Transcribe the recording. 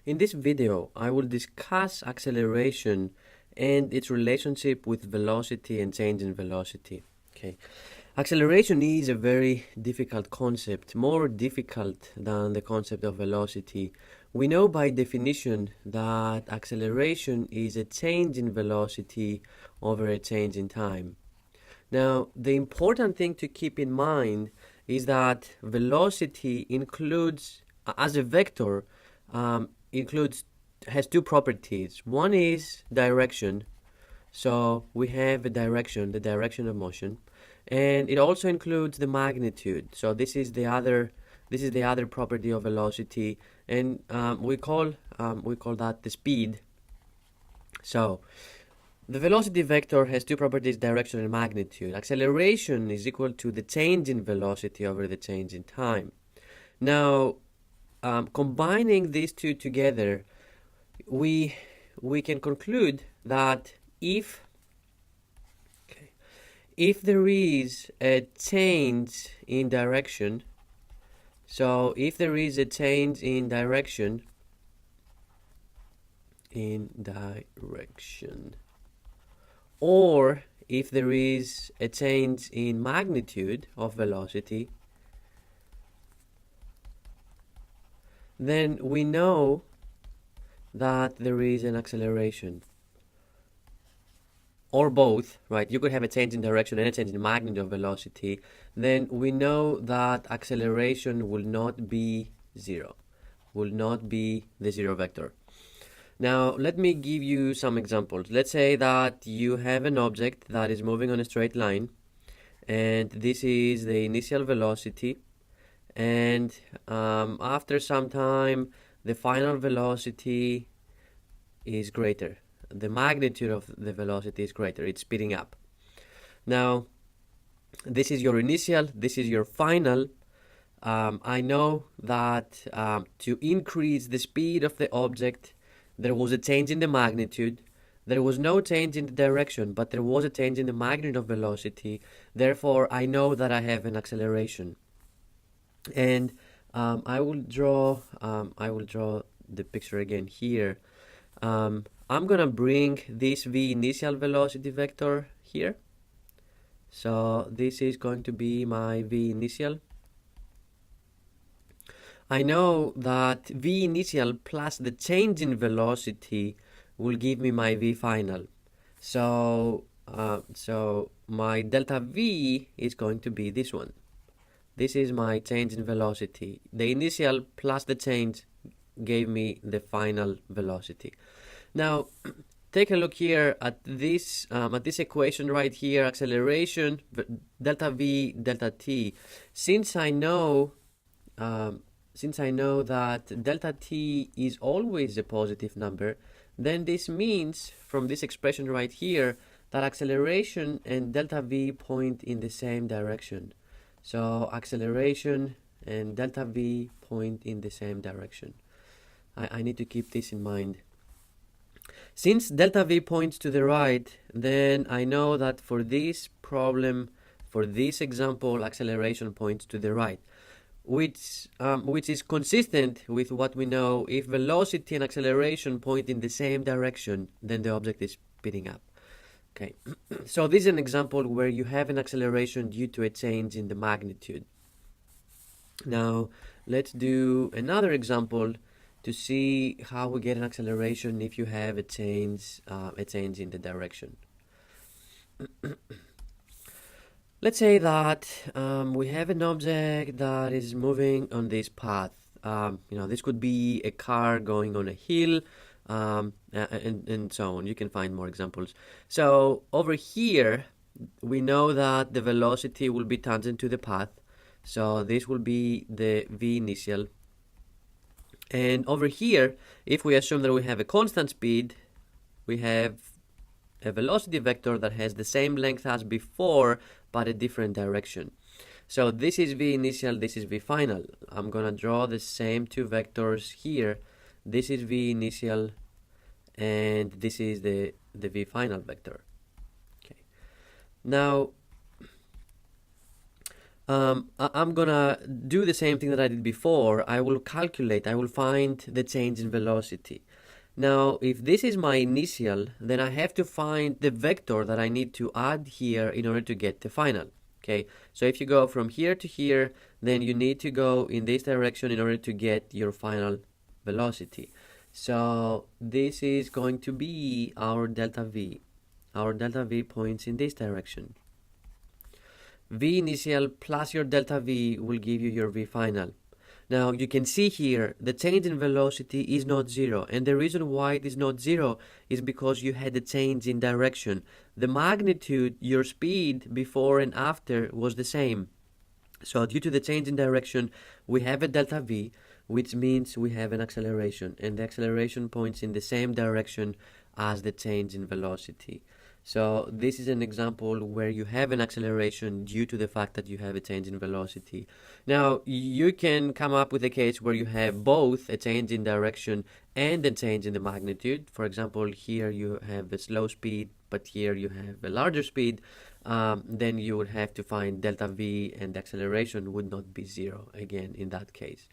In this video, I will discuss acceleration and its relationship with velocity and change in velocity. Okay. Acceleration is a very difficult concept, more difficult than the concept of velocity. We know by definition that acceleration is a change in velocity over a change in time. Now, the important thing to keep in mind is that velocity includes, as a vector, includes has two properties. One is direction, so we have a direction, the direction of motion, and it also includes the magnitude. So this is the other property of velocity, and we call that the speed. So the velocity vector has two properties, direction and magnitude. Acceleration is equal to the change in velocity over the change in time. Now, combining these two together, we can conclude that if there is a change in direction, so if there is a change in direction, or if there is a change in magnitude of velocity, then we know that there is an acceleration. Or both, right? You could have a change in direction and a change in magnitude of velocity. Then we know that acceleration will not be zero, will not be the zero vector. Now, let me give you some examples. Let's say that you have an object that is moving on a straight line, and this is the initial velocity, and after some time, the final velocity is greater. The magnitude of the velocity is greater. It's speeding up. Now, this is your initial, this is your final. I know that to increase the speed of the object, there was a change in the magnitude. There was no change in the direction, but there was a change in the magnitude of velocity. Therefore, I know that I have an acceleration. And I will draw the picture again here. I'm gonna bring this v initial velocity vector here. So this is going to be my v initial. I know that v initial plus the change in velocity will give me my v final. So my delta v is going to be this one. This is my change in velocity. The initial plus the change gave me the final velocity. Now, take a look here at this equation right here, acceleration, delta v, delta t. Since I know that delta t is always a positive number, then this means from this expression right here that acceleration and delta v point in the same direction. So acceleration and delta v point in the same direction. I need to keep this in mind. Since delta v points to the right, then I know that for this problem, for this example, acceleration points to the right, which is consistent with what we know. If velocity and acceleration point in the same direction, then the object is speeding up. Okay, so this is an example where you have an acceleration due to a change in the magnitude. Now, let's do another example to see how we get an acceleration if you have a change in the direction. Let's say that we have an object that is moving on this path. This could be a car going on a hill, and so on. You can find more examples. So over here, we know that the velocity will be tangent to the path. So this will be the v initial. And over here, if we assume that we have a constant speed, we have a velocity vector that has the same length as before, but a different direction. So this is v initial, this is v final. I'm gonna draw the same two vectors here. This is v initial, and this is the v final vector. Okay. Now, I'm gonna do the same thing that I did before. I will calculate, I will find the change in velocity. Now, if this is my initial, then I have to find the vector that I need to add here in order to get the final. Okay, so if you go from here to here, then you need to go in this direction in order to get your final velocity. So this is going to be our delta V. Our delta V points in this direction. V initial plus your delta V will give you your V final. Now you can see here the change in velocity is not zero, and the reason why it is not zero is because you had a change in direction. The magnitude, your speed before and after was the same. So due to the change in direction, we have a delta V, which means we have an acceleration, and the acceleration points in the same direction as the change in velocity. So this is an example where you have an acceleration due to the fact that you have a change in velocity. Now, you can come up with a case where you have both a change in direction and a change in the magnitude. For example, here you have a slow speed, but here you have a larger speed. Then you would have to find delta V, and the acceleration would not be zero again in that case.